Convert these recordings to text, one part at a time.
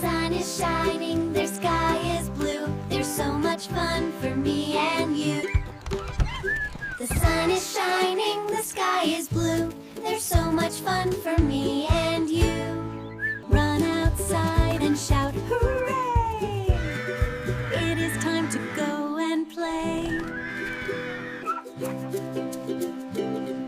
sun is shining, their sky is blue. There's so much fun for me and you. The sun is shining, the sky is blue. There's so much fun for me and you. Run outside and shout, hooray! It is time to go and play.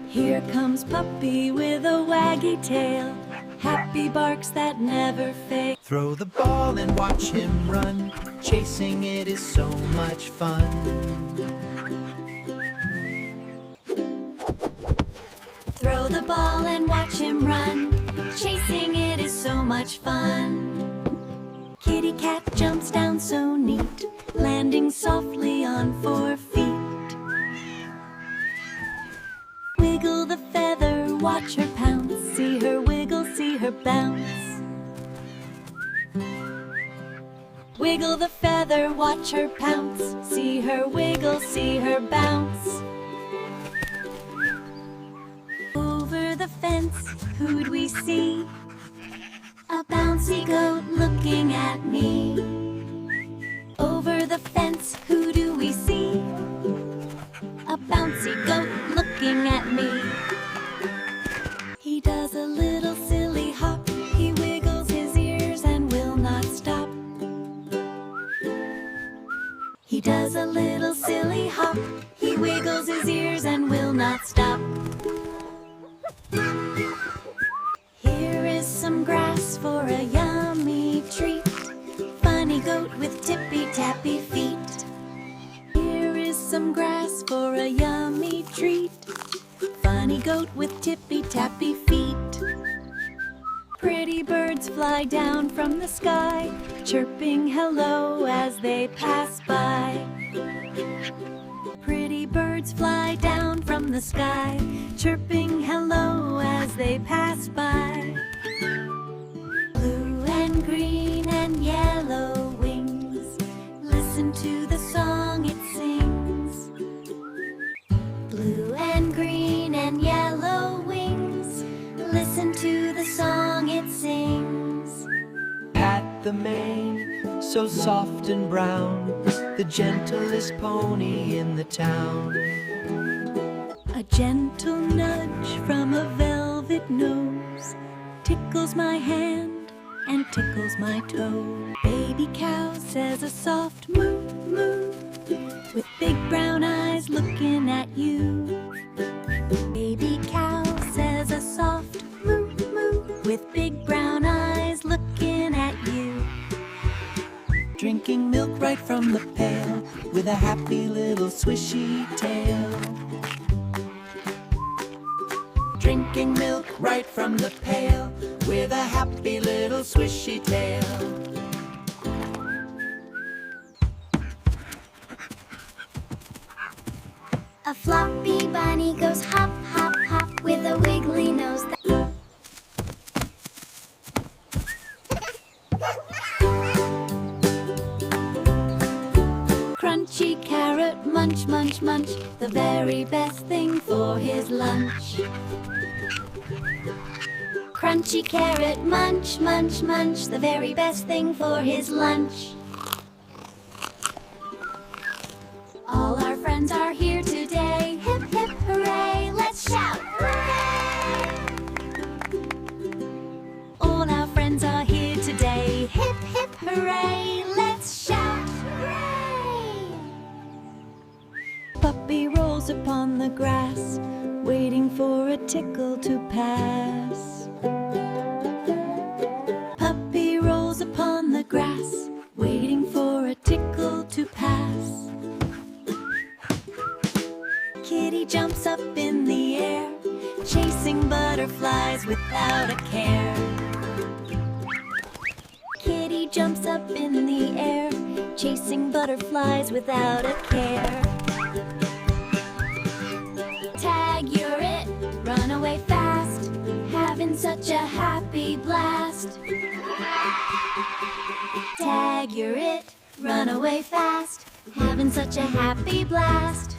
Here comes Puppy with a waggy tail. Happy barks that never fail. Throw the ball and watch him run. Chasing it is so much fun. Throw the ball and watch him run. Chasing it is so much fun. Kitty Cat jumps down so neat, landing softly on 4 feet. Wiggle the feather, watch her pounce. See her wiggle, see her bounce. Wiggle the feather, watch her pounce. See her wiggle, see her bounce. Over the fence, who'd we see? A bouncy goat looking at me. Over the fence, who do we see? A bouncy goat looking at me. He does a little silly hop. He wiggles his ears and will not stop. He does a little silly hop. He wiggles his ears and will not stop. Here is some grass for a yummy treat. Funny goat with tippy-tappy feet. Here is some grass for a yummy treat. Funny goat with tippy-tappy feet. Pretty birds fly down from the sky, chirping hello as they pass by. Pretty birds fly down from the sky, chirping hello as they pass by. Blue and green and yellow wings, listen to the song it sings. Blue and green and yellow wings, listen to the song it sings. Pat the mane, so soft and brown, the gentlest pony in the town. A gentle nudge from a velvet nose tickles my hand and tickles my toe. Baby cow says a soft moo moo, with big brown eyes looking at you. Baby cow says a soft moo moo, with big brown eyes looking at you. Drinking milk right from the pail, with a happy little swishy tail. Drinking milk right from the pail, with a happy little swishy tail. A floppy bunny goes hop, hop, hop, with a wiggly nose that Crunchy carrot, munch, munch, munch, the very best thing for his lunch. Crunchy carrot, munch, munch, munch, the very best thing for his lunch. All our friends are here today. Hip, hip, hooray, let's shout, hooray! All our friends are here today. Hip, hip, hooray, let's shout, hooray! Puppy rolls upon the grass, waiting for a tickle to pass. Puppy rolls upon the grass, waiting for a tickle to pass. Kitty jumps up in the air, chasing butterflies without a care. Kitty jumps up in the air, chasing butterflies without a care. Tag, you're it, run away fast, having such a happy blast. Tag, you're it, run away fast, having such a happy blast.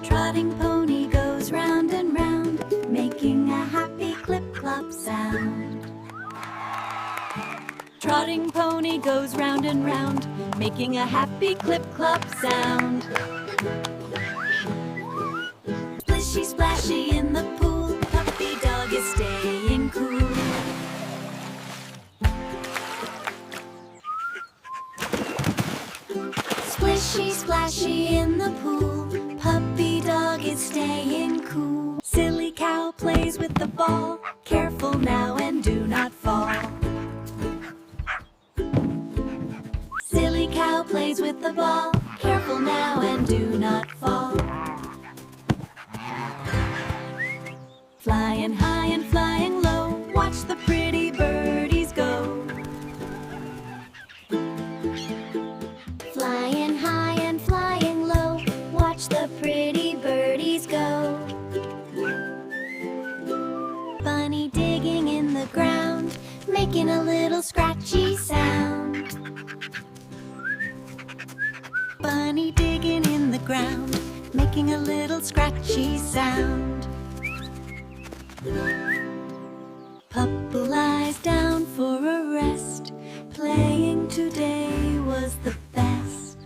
Trotting pony goes round and round, making a happy clip-clop sound. Trotting pony goes round and round, making a happy clip-clop sound. Splishy splashy in the pool, puppy dog is staying cool. Splishy splashy in the pool, puppy dog is staying cool. Silly cow plays with the ball, careful now and do not fall. Silly cow plays with the ball, careful now and do not fall. Flying high and flying low, watch the pretty birdies go. Flying high and flying low, watch the pretty birdies go. Bunny digging in the ground, making a little scratchy sound. Bunny digging in the ground, making a little scratchy sound. Pup lies down for a rest, playing today was the best.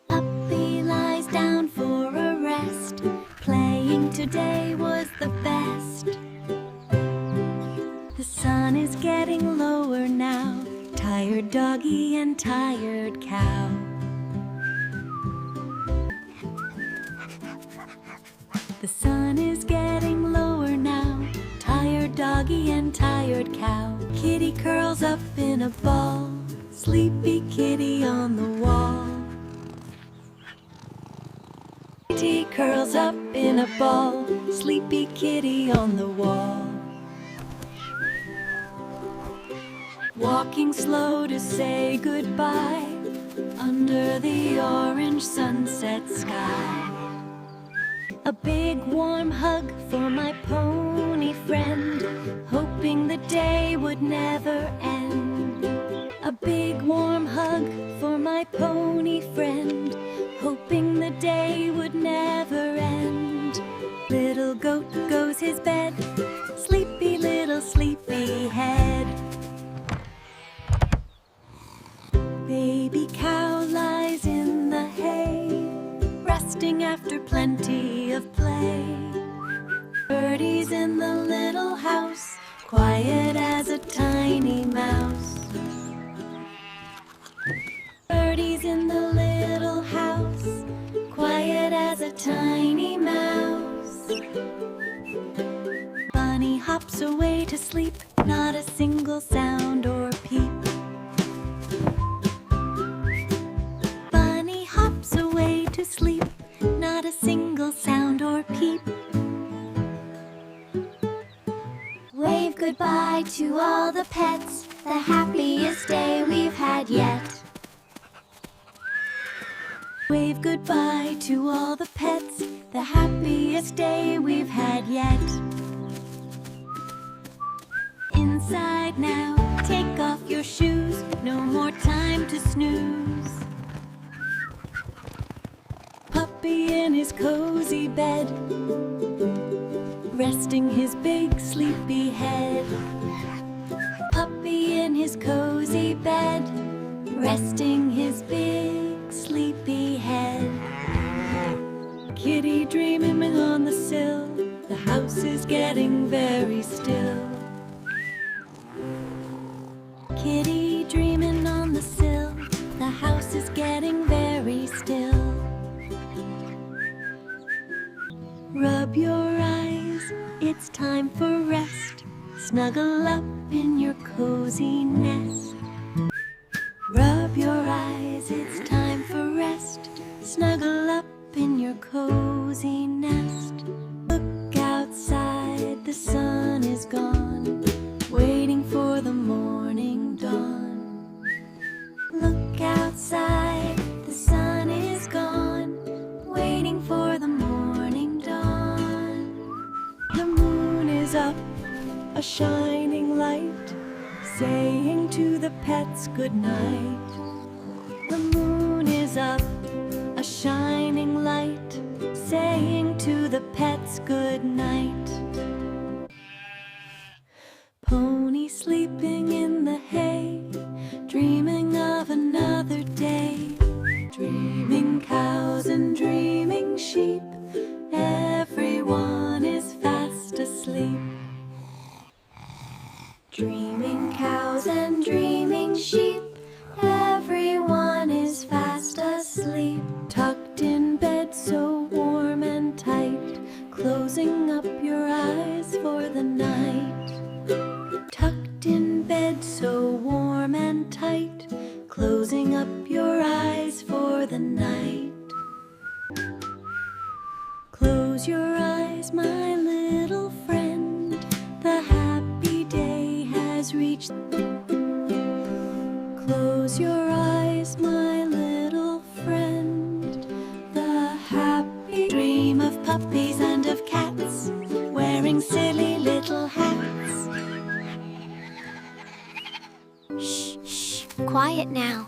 Puppy lies down for a rest, playing today was the best. The sun is getting lower now, tired doggy and tired cow. The sun is getting lower now, tired doggy and tired cow. Kitty curls up in a ball, sleepy kitty on the wall. Kitty curls up in a ball, sleepy kitty on the wall. Walking slow to say goodbye, under the orange sunset sky. A big warm hug for my pony friend, hoping the day would never end. A big warm hug for my pony friend, hoping the day would never end. Little goat goes his bed, sleepy little sleepy head. Baby cow lies in the hay, resting after plenty of play. Birdies in the little house, quiet as a tiny mouse. Birdies in the little house, quiet as a tiny mouse. Bunny hops away to sleep, not a single sound or peep. Bunny hops away to sleep, not a single sound or peep. Wave goodbye to all the pets, the happiest day we've had yet. Wave goodbye to all the pets, the happiest day we've had yet. Inside now, take off your shoes, no more time to snooze. Puppy in his cozy bed, resting his big sleepy head. Puppy in his cozy bed, resting his big sleepy head. Kitty dreaming on the sill, the house is getting very still. Kitty dreaming on the sill, the house is getting very still. Rub your eyes, it's time for rest. Snuggle up in your cozy nest. Rub your eyes, it's time for rest. Snuggle up in your cozy nest. Look outside, the sun is gone, waiting for the morning dawn. Look outside, the sun is gone, waiting for the morning dawn. The moon is up, a shining light, saying to the pets goodnight. The moon is up, a shining light, saying to the pets goodnight. Pony sleeping in the hay, asleep. Dreaming cows and dreaming sheep, everyone is fast asleep. Tucked in bed so warm and tight, closing up your eyes for the night. Tucked in bed so warm and tight, closing up your eyes for the night. Close your eyes, my little friend, the happy day has reached. Close your eyes, my little friend, the happy dream of puppies and of cats, wearing silly little hats. Shh, shh, quiet now.